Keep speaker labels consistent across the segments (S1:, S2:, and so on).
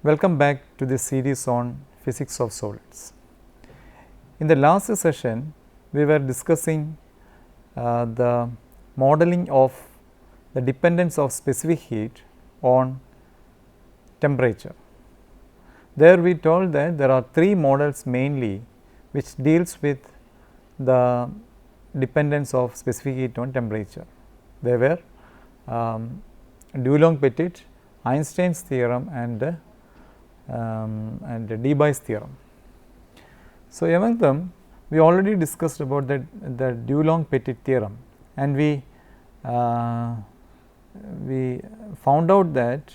S1: Welcome back to this series on physics of solids. In the last session, we were discussing the modeling of the dependence of specific heat on temperature. There we told that there are three models mainly which deals with the dependence of specific heat on temperature. They were Dulong-Petit, Einstein's theorem and Debye's theorem. So, among them we already discussed about the Dulong-Petit theorem, and we found out that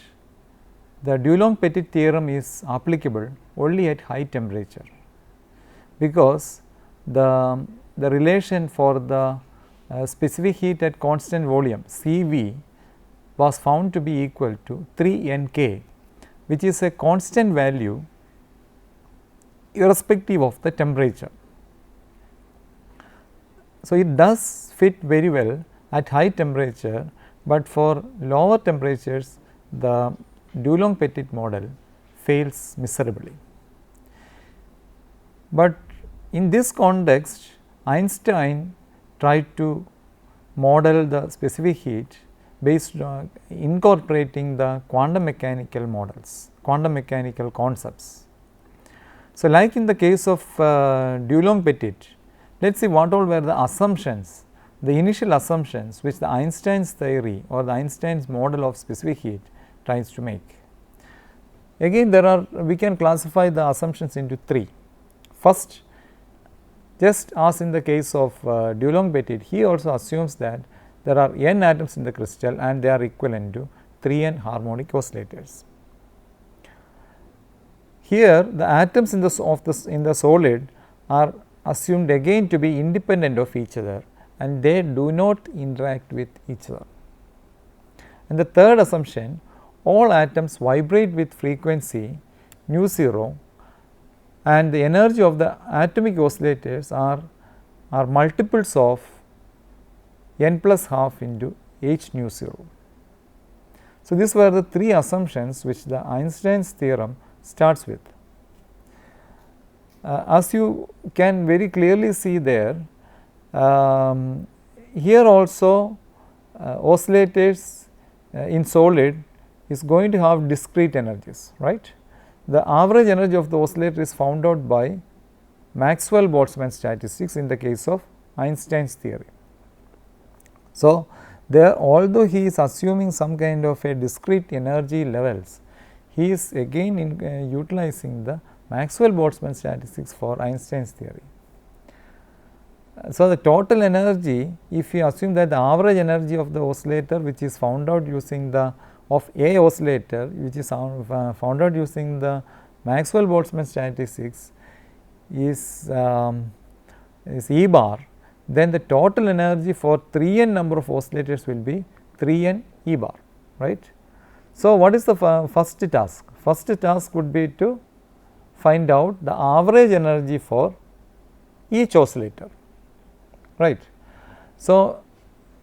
S1: the Dulong-Petit theorem is applicable only at high temperature, because the relation for the specific heat at constant volume Cv was found to be equal to 3 Nk, which is a constant value irrespective of the temperature. So, it does fit very well at high temperature, but for lower temperatures the Dulong-Petit model fails miserably. But in this context, Einstein tried to model the specific heat based on incorporating the quantum mechanical models, quantum mechanical concepts. So, like in the case of Dulong-Petit, let us see what all were the assumptions, the initial assumptions which the Einstein's theory or the Einstein's model of specific heat tries to make. Again, we can classify the assumptions into three. First, just as in the case of Dulong-Petit, he also assumes that there are n atoms in the crystal and they are equivalent to 3n harmonic oscillators. Here the atoms in the solid are assumed again to be independent of each other and they do not interact with each other. And the third assumption, all atoms vibrate with frequency nu 0 and the energy of the atomic oscillators are multiples of n plus half into h nu 0. So, these were the three assumptions which the Einstein's theorem starts with. As you can very clearly see there, here also oscillators in solid is going to have discrete energies, right. The average energy of the oscillator is found out by Maxwell-Boltzmann statistics in the case of Einstein's theory. So, there although he is assuming some kind of a discrete energy levels, he is again utilizing the Maxwell-Boltzmann statistics for Einstein's theory. So, the total energy, if you assume that the average energy of the oscillator which is found out using the of A oscillator which is found out using the Maxwell-Boltzmann statistics is E bar, then the total energy for 3n number of oscillators will be 3n E bar, right. So, what is the first task? First task would be to find out the average energy for each oscillator, right. So,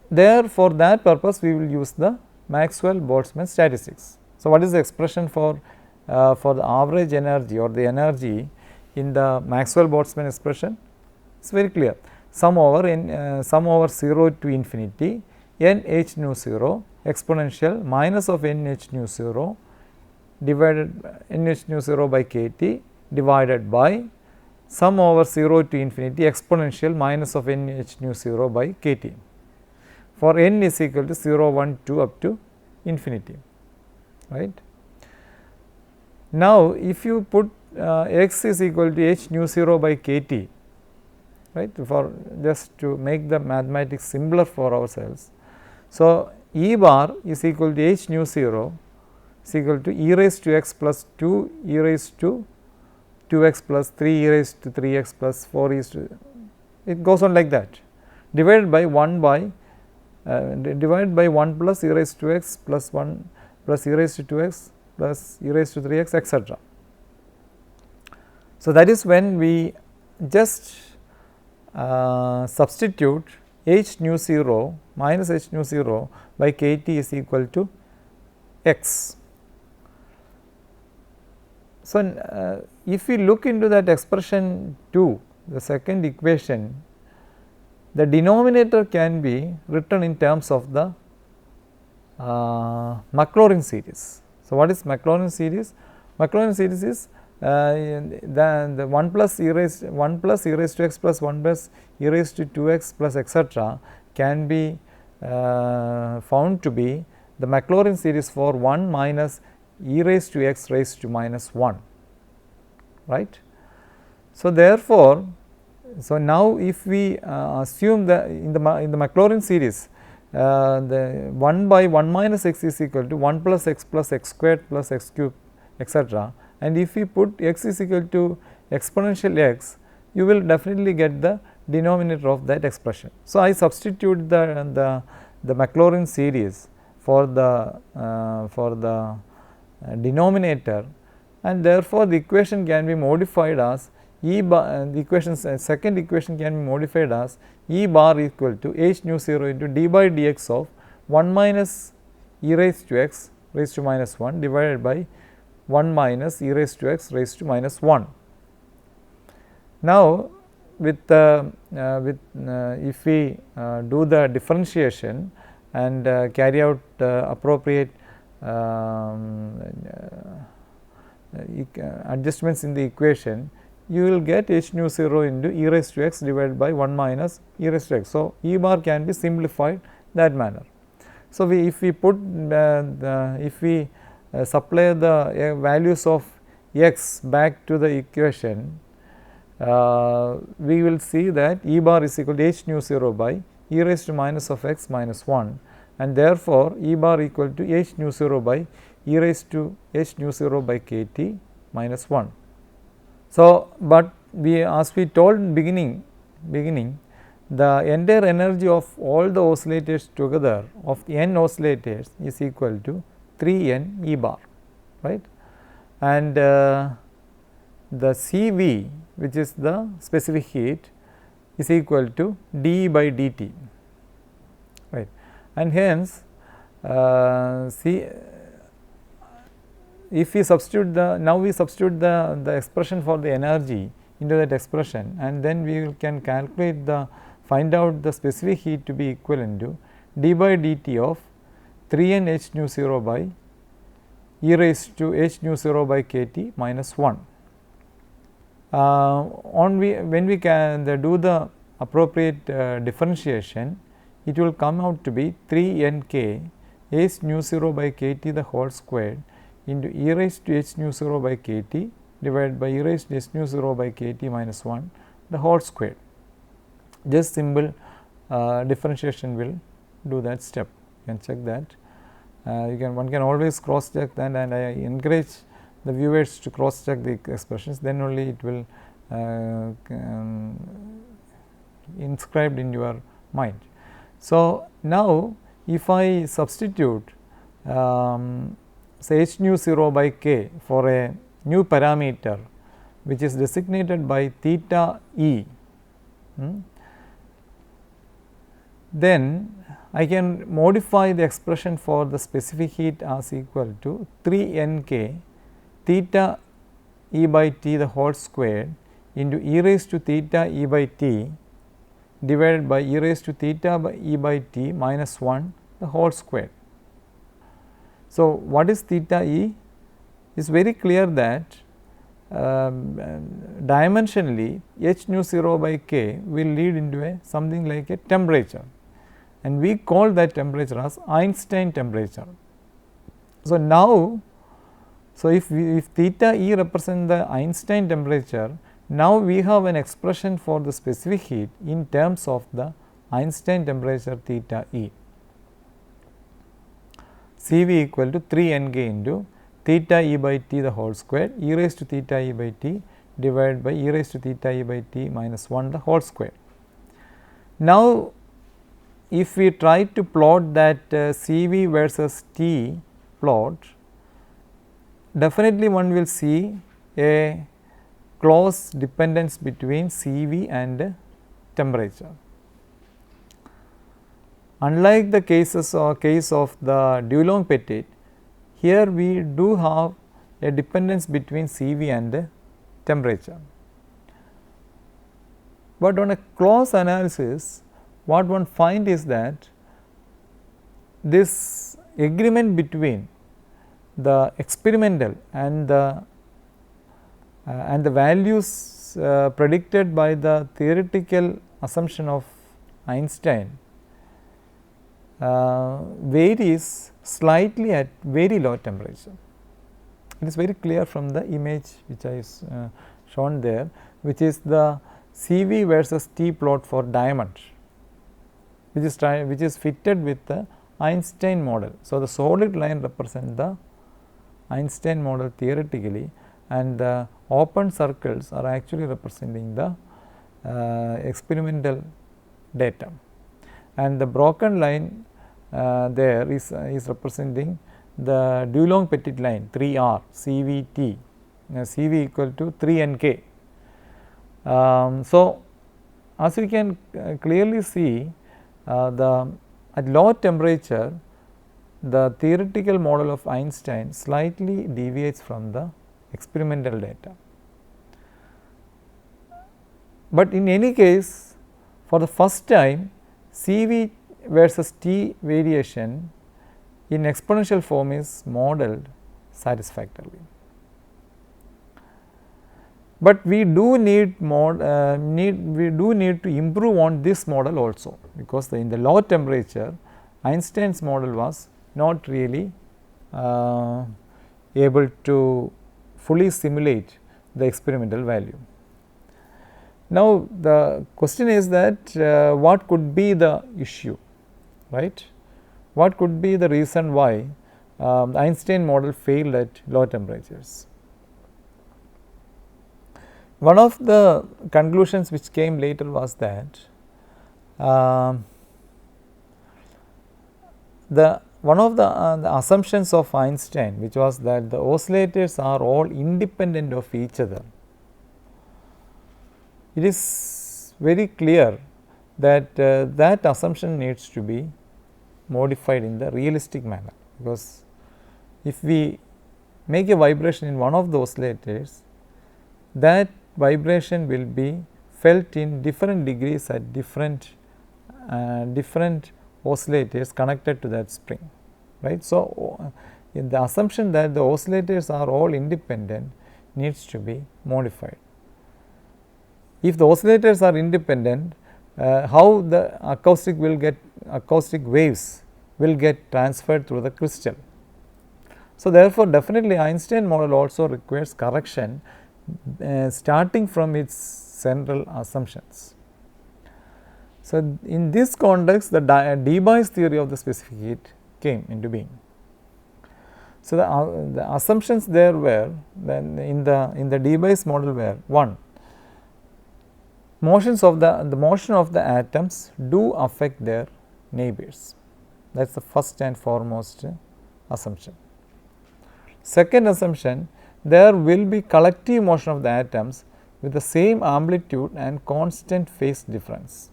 S1: there for that purpose we will use the Maxwell-Boltzmann statistics. So, what is the expression for the average energy or the energy in the Maxwell-Boltzmann expression? It is very clear, sum over 0 to infinity n h nu 0 exponential minus of n h nu 0 divided n h nu 0 by k T divided by sum over 0 to infinity exponential minus of n h nu 0 by k T for n is equal to 0, 1, 2 up to infinity, right. Now, if you put x is equal to h nu 0 by k T, right, for just to make the mathematics simpler for ourselves. So, E bar is equal to h nu 0 is equal to e raised to x plus 2 e raised to 2x plus 3 e raised to 3x plus 4 e to, it goes on like that, divided by 1 plus e raised to x plus 1 plus e raised to 2x plus e raised to 3x, etc. So, that is when we just substitute h nu 0 minus h nu 0 by k T is equal to x. So, if we look into that expression 2, the second equation, the denominator can be written in terms of the Maclaurin series. So, what is Maclaurin series? Maclaurin series is the 1 plus e raised to x plus 1 plus e raised to 2x plus etc. can be found to be the Maclaurin series for 1 minus e raised to x raised to minus 1, right. So, therefore, so now if we assume that in the Maclaurin series the 1 by 1 minus x is equal to 1 plus x squared plus x cube etc. and if we put x is equal to exponential x, you will definitely get the denominator of that expression. So, I substitute the Maclaurin series for the denominator, and therefore, the equation can be modified as E bar, the equation second equation can be modified as E bar equal to h nu 0 into d by dx of 1 minus e raised to x raised to minus 1 divided by 1 minus e raised to x raised to minus 1. Now, if we do the differentiation and carry out appropriate adjustments in the equation, you will get h nu 0 into e raised to x divided by 1 minus e raised to x. So, E bar can be simplified that manner. So, if we put supply the values of x back to the equation, we will see that E bar is equal to h nu 0 by e raised to minus of x minus 1, and therefore, E bar equal to h nu 0 by e raised to h nu 0 by k t minus 1. So, but as we told in beginning the entire energy of all the oscillators together of n oscillators is equal to 3n E bar, right, and the Cv, which is the specific heat, is equal to dE by dt, right, and hence if we substitute now we substitute the expression for the energy into that expression, and then we can calculate find out the specific heat to be equivalent to d by dt of 3n h nu 0 by e raised to h nu 0 by k t minus 1. When we can do the appropriate differentiation, it will come out to be 3n k h nu 0 by k t the whole squared into e raised to h nu 0 by k t divided by e raised to h nu 0 by k t minus 1 the whole square. Just simple differentiation will do that step. You can check that. One can always cross check that, and I encourage the viewers to cross check the expressions, then only it will inscribed in your mind. So, now if I substitute say h nu 0 by k for a new parameter which is designated by theta e, then I can modify the expression for the specific heat as equal to 3 n k theta e by t the whole square into e raised to theta e by t divided by e raised to theta by e by t minus 1 the whole square. So, what is theta e? It is very clear that dimensionally h nu 0 by k will lead into something like a temperature, and we call that temperature as Einstein temperature. So, now, if theta e represent the Einstein temperature, now we have an expression for the specific heat in terms of the Einstein temperature theta e. Cv equal to 3 n k into theta e by t the whole square e raised to theta e by t divided by e raised to theta e by t minus 1 the whole square. Now, if we try to plot that Cv versus t plot, definitely one will see a close dependence between Cv and temperature. Unlike the case of the Dulong-Petit, here we do have a dependence between CV and temperature. But on a close analysis, what one finds is that this agreement between the experimental and the values predicted by the theoretical assumption of Einstein varies slightly at very low temperature. It is very clear from the image which I shown there, which is the CV versus T plot for diamond, which is fitted with the Einstein model. So, the solid line represents the Einstein model theoretically, and the open circles are actually representing the experimental data, and the broken line there is representing the Dulong-Petit line 3R CVT, CV equal to 3 NK. So, as we can clearly see, at low temperature the theoretical model of Einstein slightly deviates from the experimental data. But in any case, for the first time, CV versus T variation in exponential form is modeled satisfactorily. But we do need to improve on this model also, because in the low temperature Einstein's model was not really able to fully simulate the experimental value. Now, the question is that what could be the issue, right? What could be the reason why the Einstein model failed at low temperatures? One of the conclusions which came later was that one of the assumptions of Einstein, which was that the oscillators are all independent of each other. It is very clear that that assumption needs to be modified in the realistic manner, because if we make a vibration in one of the oscillators, that vibration will be felt in different degrees at different oscillators connected to that spring, right. So, in the assumption that the oscillators are all independent needs to be modified. If the oscillators are independent, how the acoustic waves will get transferred through the crystal. So, therefore, definitely Einstein model also requires correction starting from its central assumptions. So, in this context, the Debye's theory of the specific heat came into being. So, the assumptions there were, then in the Debye's model were: 1, motions of the motion of the atoms do affect their neighbors. That is the first and foremost assumption. Second assumption, there will be collective motion of the atoms with the same amplitude and constant phase difference.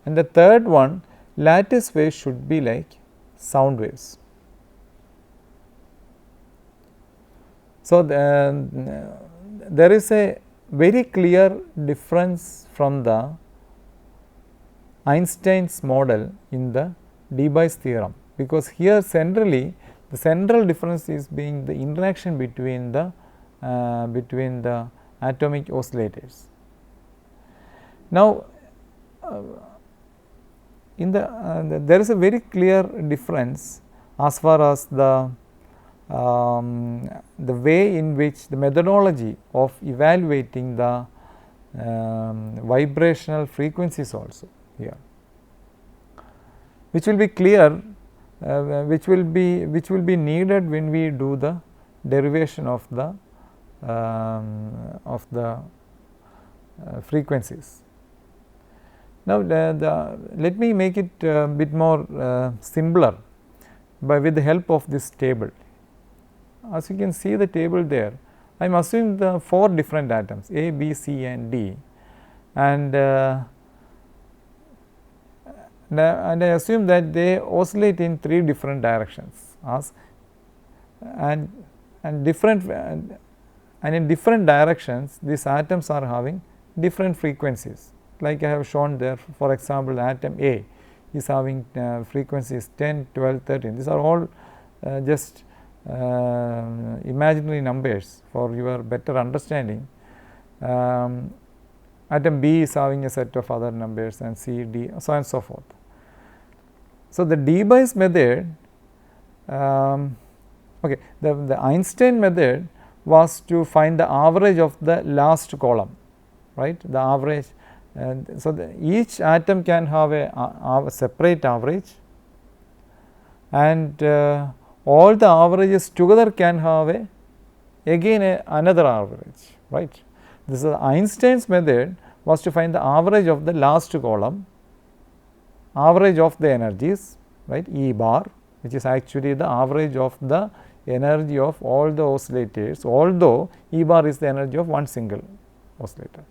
S1: And the third one, lattice waves should be like sound waves. So, there is a very clear difference from the Einstein's model in the Debye's theorem, because here centrally the central difference is being the interaction between the atomic oscillators. Now, there is a very clear difference as far as the way in which the methodology of evaluating the vibrational frequencies also here, which will be clear, which will be needed when we do the derivation of the frequencies. Now, let me make it a bit more simpler with the help of this table. As you can see the table there, I am assuming the 4 different atoms A, B, C and D, and I assume that they oscillate in 3 different directions, as and different and in different directions these atoms are having different frequencies, like I have shown there. For example, atom A is having frequencies 10, 12, 13. These are all just imaginary numbers for your better understanding. Atom B is having a set of other numbers, and C, D, so on and so forth. So, the Debye method, okay, the Einstein method was to find the average of the last column, right, the average. And so, each atom can have a separate average, and all the averages together can have another average, right. This is Einstein's method was to find the average of the last column, average of the energies, right, E bar, which is actually the average of the energy of all the oscillators, although E bar is the energy of one single oscillator.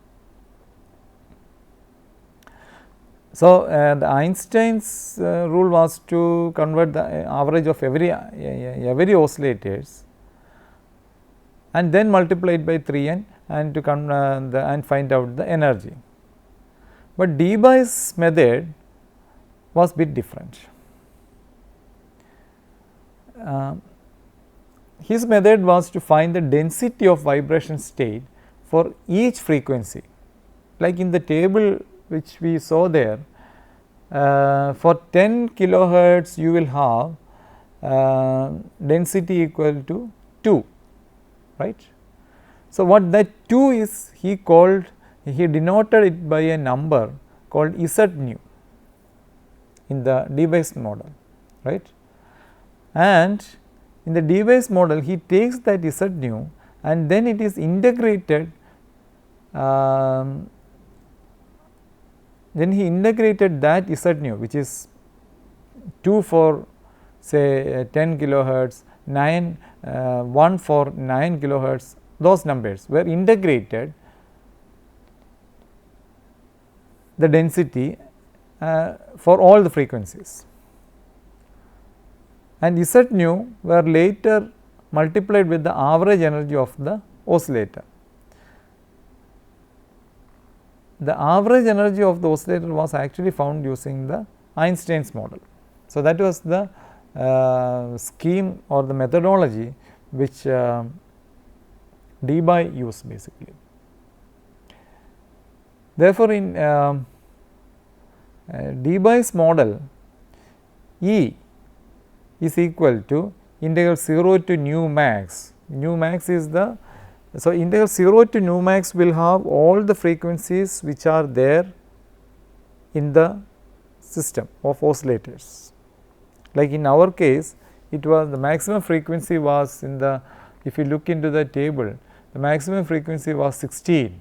S1: So, the Einstein's rule was to convert the average of every oscillators and then multiply it by 3n and to and find out the energy. But Debye's method was bit different. His method was to find the density of vibration state for each frequency, like in the table which we saw there. For 10 kilohertz you will have density equal to 2, right. So, what that 2 is, he denoted it by a number called Z nu in the Debye model, right. And in the Debye model, he takes that Z nu and then it is integrated, then he integrated that Z nu, which is 2 for say 10 kilohertz, 1 for 9 kilohertz, those numbers were integrated the density for all the frequencies, and Z nu were later multiplied with the average energy of the oscillator. The average energy of the oscillator was actually found using the Einstein's model. So, that was the scheme or the methodology which Debye used basically. Therefore, in Debye's model, E is equal to integral 0 to nu max. Nu max is the, so integral 0 to nu max will have all the frequencies which are there in the system of oscillators. Like in our case, it was the maximum frequency was in the, if you look into the table, the maximum frequency was 16.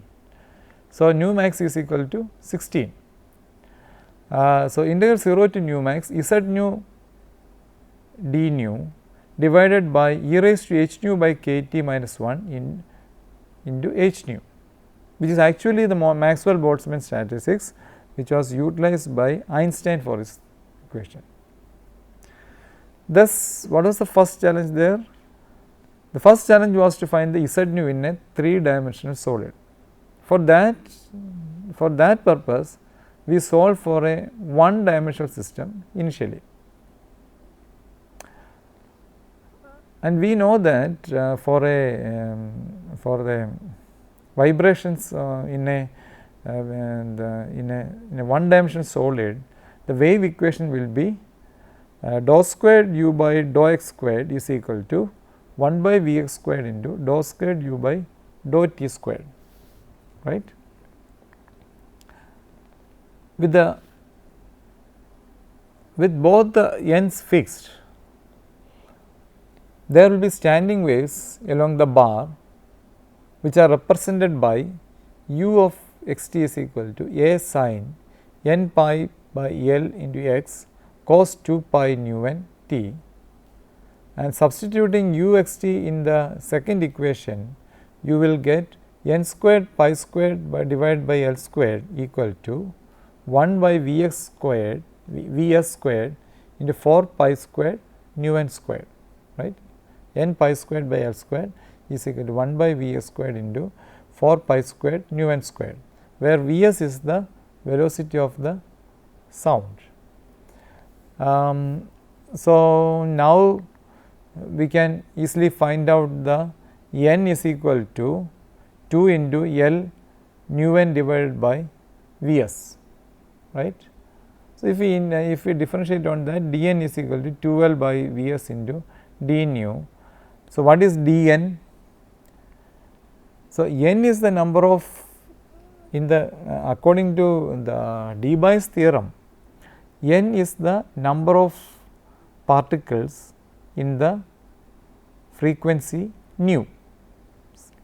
S1: So, nu max is equal to 16. So, integral 0 to nu max Z nu d nu divided by e raised to h nu by k t minus 1 into h nu, which is actually the Maxwell-Boltzmann statistics which was utilized by Einstein for his equation. Thus, what was the first challenge there? The first challenge was to find the Z nu in a 3-dimensional solid. For that purpose, we solved for a 1-dimensional system initially. And we know that for the vibrations in a 1-dimensional solid, the wave equation will be dou squared u by dou x squared is equal to 1 by V x squared into dou squared u by dou t squared, right. With both the ends fixed, there will be standing waves along the bar which are represented by u of x t is equal to a sin n pi by L into x cos 2 pi nu n t, and substituting u x t in the second equation, you will get n squared pi squared by divided by L squared equal to 1 by V x squared V s squared into 4 pi squared nu n squared, right. n pi squared by L squared is equal to 1 by Vs squared into 4 pi squared nu n squared, where Vs is the velocity of the sound. So, now we can easily find out the n is equal to 2 into L nu n divided by Vs, right. So, if we differentiate on that, dn is equal to 2L by Vs into d nu. So, what is dn? So, n is the number of, in the according to the Debye's theorem, n is the number of particles in the frequency nu.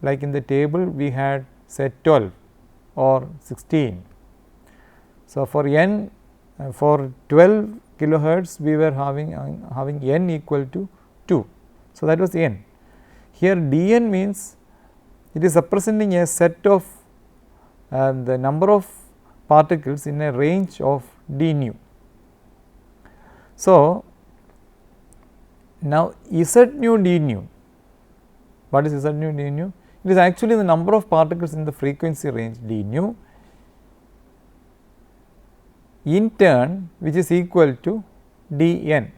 S1: Like in the table we had say 12 or 16. So, for n, for 12 kilohertz we were having n equal to 2. So, that was n. Here dn means it is representing a set of the number of particles in a range of d nu. So, now Z nu d nu, what is Z nu d nu? It is actually the number of particles in the frequency range d nu in turn, which is equal to dn,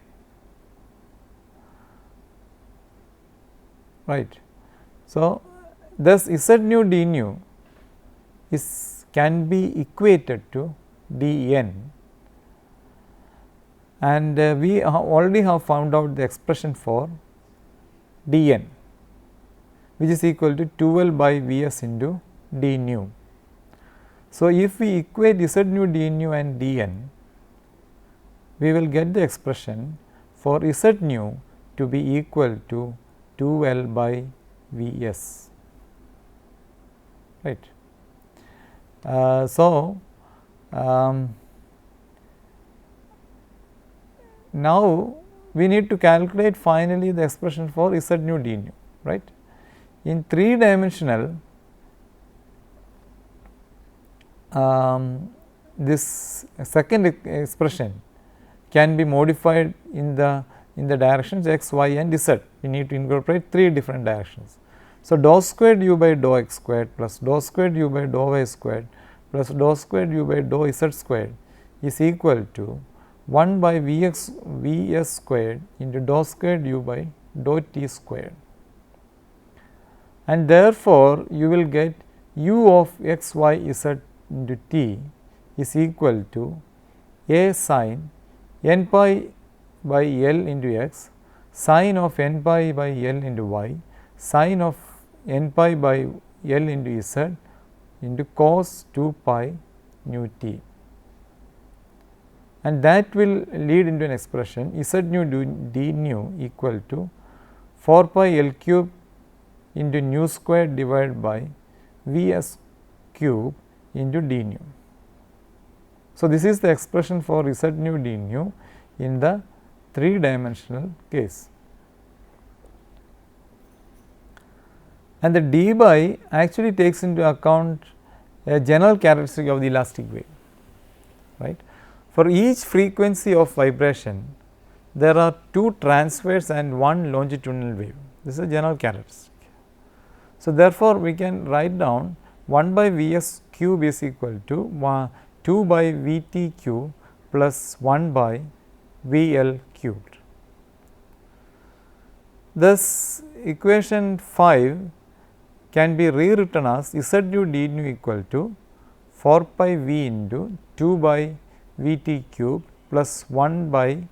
S1: right. So, thus Z nu d nu can be equated to dn, and we already have found out the expression for dn, which is equal to 2L by Vs into d nu. So, if we equate Z nu d nu and dn, we will get the expression for Z nu to be equal to 2L by Vs, right. Now we need to calculate finally the expression for Z nu d nu, right. In 3 dimensional, this second expression can be modified in the directions x, y and z. We need to incorporate 3 different directions. So, dou squared u by dou x squared plus dou squared u by dou y squared plus dou squared u by dou z squared is equal to 1 by Vs squared into dou squared u by dou t squared, and therefore, you will get u of x, y, z into t is equal to a sin n pi by L into x, sin of n pi by L into y, sin of n pi by L into z into cos 2 pi nu t, and that will lead into an expression Z nu d nu equal to 4 pi L cube into nu squared divided by Vs cube into d nu. So, this is the expression for Z nu d nu in the 3 dimensional case, and the Debye actually takes into account a general characteristic of the elastic wave, right. For each frequency of vibration, there are 2 transverse and 1 longitudinal wave. This is a general characteristic. So, therefore, we can write down 1 by Vs cube is equal to 2 by Vt cube plus 1 by Vl cubed. Thus, equation 5 can be rewritten as Z nu d nu equal to 4 pi V into 2 by Vt cube plus 1 by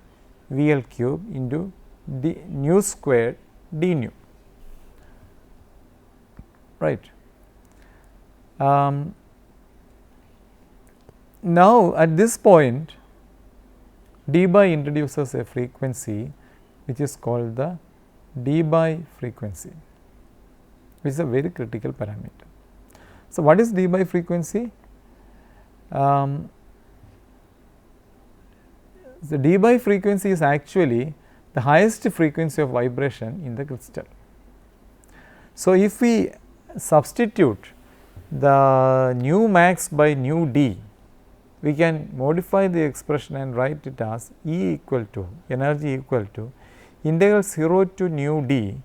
S1: Vl cube into d nu squared d nu, right. Now, at this point, Debye introduces a frequency which is called the Debye frequency, which is a very critical parameter. So, what is Debye frequency? The Debye frequency is actually the highest frequency of vibration in the crystal. So, if we substitute the nu max by nu d, we can modify the expression and write it as E equal to energy equal to integral 0 to nu d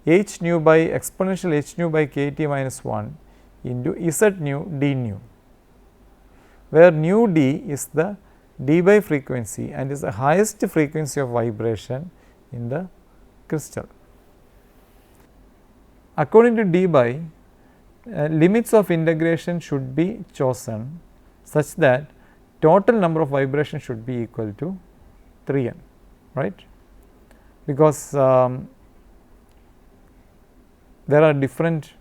S1: h nu by exponential h nu by k t minus 1 into z nu d nu, where nu d is the dB frequency and is the highest frequency of vibration in the crystal. According to dB, limits of integration should be chosen such that total number of vibrations should be equal to 3n, right, because there are different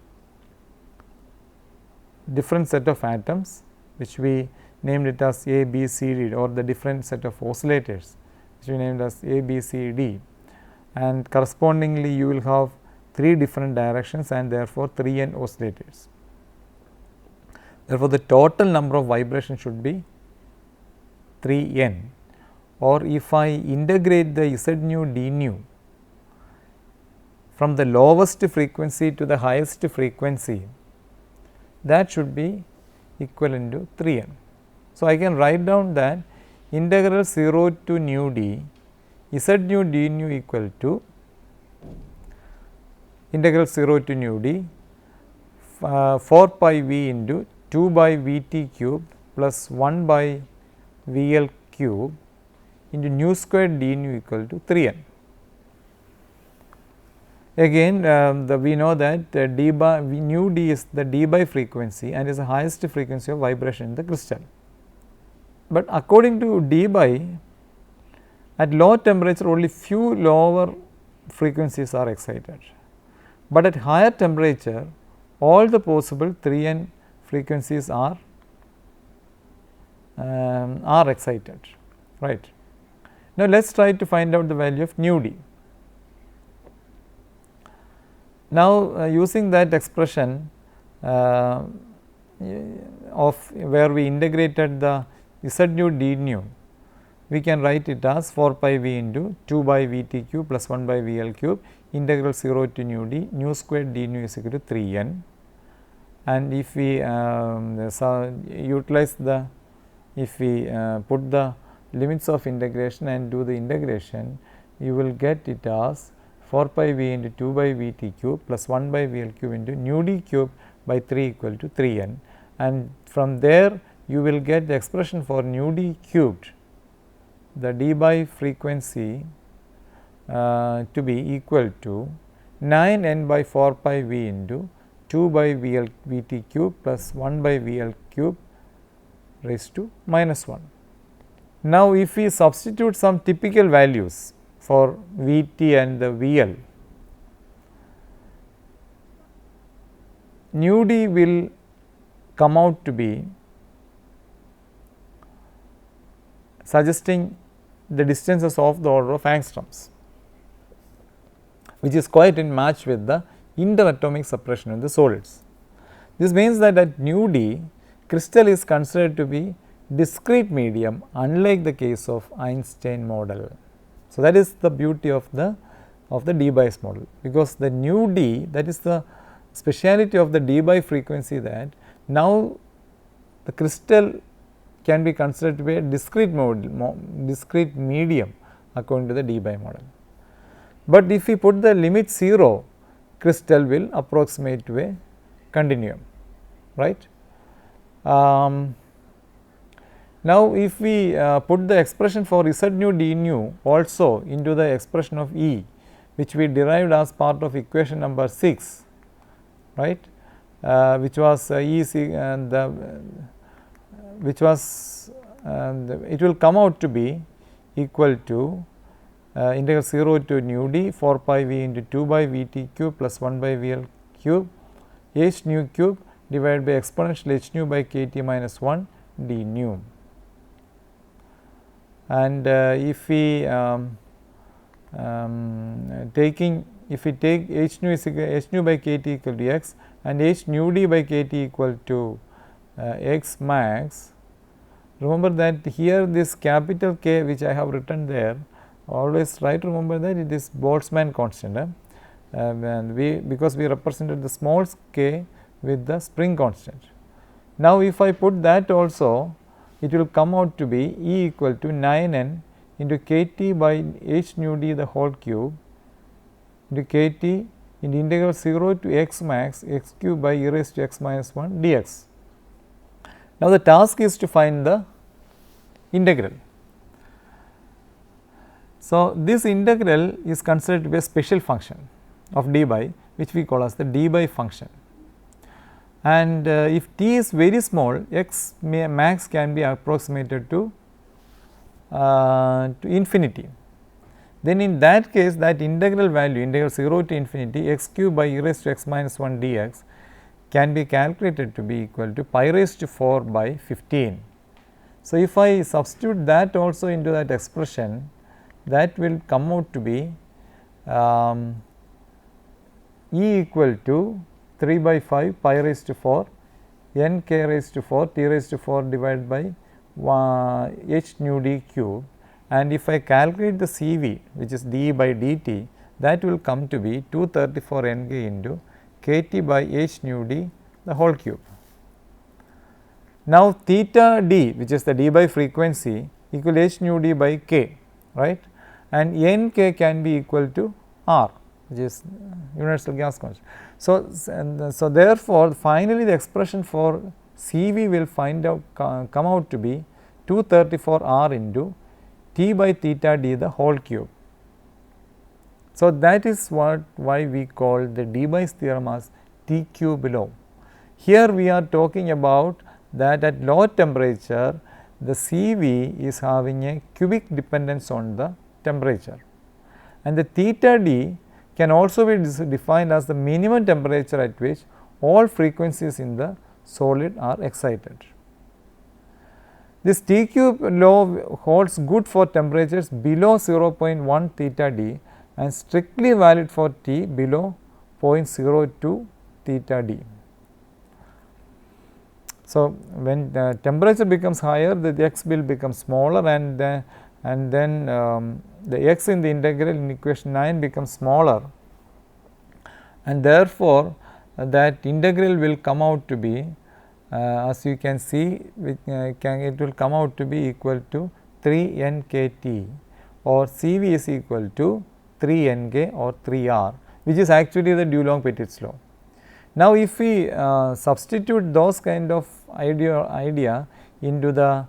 S1: set of atoms which we named it as A, B, C, D, or the different set of oscillators which we named as A, B, C, D, and correspondingly you will have 3 different directions and therefore 3n oscillators. Therefore, the total number of vibrations should be 3n, or if I integrate the z nu d nu from the lowest frequency to the highest frequency, that should be equivalent to 3n. So, I can write down that integral 0 to nu d z nu d nu equal to integral 0 to nu d 4 pi v into 2 by v t cube plus 1 by v l cube into nu squared d nu equal to 3n. Again we know that d by nu d is the dB frequency and is the highest frequency of vibration in the crystal. But according to dB, at low temperature only few lower frequencies are excited, but at higher temperature all the possible 3n frequencies are excited, right. Now, let us try to find out the value of nu d. Now, using that expression of where we integrated the z nu d nu, we can write it as 4 pi v into 2 by v t cube plus 1 by v l cube integral 0 to nu d nu squared d nu is equal to 3n. And if we utilize the, if we put the limits of integration and do the integration, you will get it as 4 pi v into 2 by v t cube plus 1 by v l cube into nu d cube by 3 equal to 3n, and from there you will get the expression for nu d cubed, the dB frequency to be equal to 9n by 4 pi v into 2 by v l v t cube plus 1 by v l cube raised to minus 1. Now, if we substitute some typical values for v t and the v l, nu d will come out to be suggesting the distances of the order of angstroms, which is quite in match with the interatomic separation in the solids. This means that at nu d, crystal is considered to be discrete medium, unlike the case of Einstein model. So, that is the beauty of the dBs model, because the nu d, that is the speciality of the dB frequency, that now the crystal can be considered to be a discrete medium according to the dB model. But if we put the limit 0, crystal will approximate to a continuum, right. Now, if we put the expression for z nu d nu also into the expression of E, which we derived as part of equation number 6, right, which was E is which was it will come out to be equal to integral 0 to nu d 4 pi v into 2 by v t cube plus 1 by v l cube h nu cube divided by exponential h nu by k t minus 1 d nu. And if we if we take h nu is equal h nu by k t equal to x and h nu d by k t equal to x max, remember that here this capital K which I have written there, always try to remember that it is Boltzmann constant, and because we represented the small k with the spring constant. Now, if I put that also, it will come out to be E equal to 9n into kT by h nu d the whole cube into kT in integral 0 to x max x cube by e raised to x minus 1 dx. Now, the task is to find the integral. So, this integral is considered to be a special function of d by, which we call as the d by function, and if t is very small, x max can be approximated to infinity. Then in that case, that integral value integral 0 to infinity x cube by e raised to x minus 1 dx can be calculated to be equal to pi raised to 4 by 15. So, if I substitute that also into that expression, that will come out to be E equal to 3 by 5 pi raised to 4 n k raised to 4 t raised to 4 divided by h nu d cube, and if I calculate the CV, which is d by dt, that will come to be 234 n k into kT by h nu d the whole cube. Now, theta d, which is the d by frequency, equal h nu d by k, right, and n k can be equal to r, which is universal gas constant. So, therefore, finally the expression for CV will come out to be 234 r into t by theta d the whole cube. So, that is why we call the Debye's theorem as T cube law. Here we are talking about that at low temperature the CV is having a cubic dependence on the temperature, and the theta d can also be defined as the minimum temperature at which all frequencies in the solid are excited. This T cube law holds good for temperatures below 0.1 theta d and strictly valid for T below 0.02 theta d. So, when the temperature becomes higher, the x will become smaller, and then the x in the integral in equation 9 becomes smaller, and therefore, that integral will come out to be as you can see it will come out to be equal to 3 n k t, or CV is equal to 3 n k or 3 r, which is actually the Dulong-Petit's law. Now, if we substitute those kind of idea into the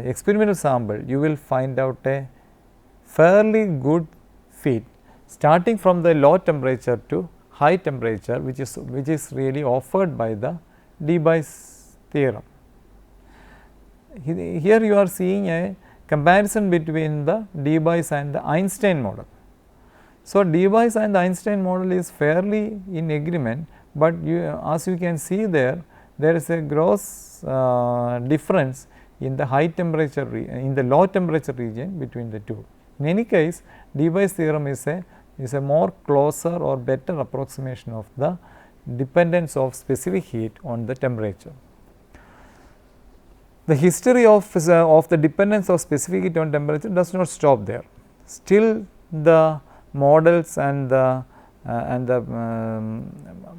S1: experimental sample, you will find out a fairly good fit starting from the low temperature to high temperature, which is really offered by the Debye's theorem. Here you are seeing a comparison between the Debye's and the Einstein model. So, Debye's and the Einstein model is fairly in agreement, but as you can see there is a gross difference in the high temperature in the low temperature region between the two. In any case, Debye's theorem is a more closer or better approximation of the dependence of specific heat on the temperature. The history of the dependence of specific heat on temperature does not stop there. Still the models and the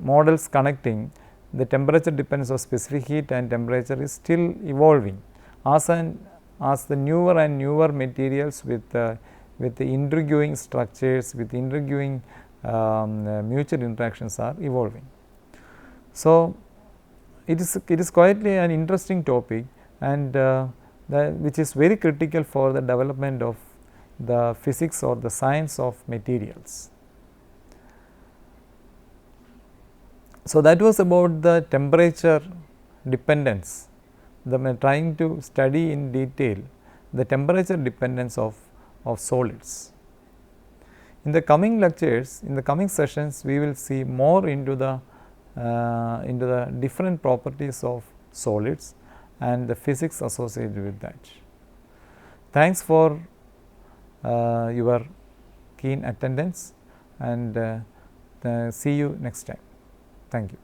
S1: models connecting the temperature dependence of specific heat and temperature is still evolving as the newer and newer materials with the intriguing structures, with intriguing mutual interactions are evolving. So, it is quite an interesting topic, and which is very critical for the development of the physics or the science of materials. So, that was about the temperature dependence, trying to study in detail the temperature dependence of solids. In the coming lectures, in the coming sessions, we will see more into the different properties of solids and the physics associated with that. Thanks for your keen attendance, and see you next time. Thank you.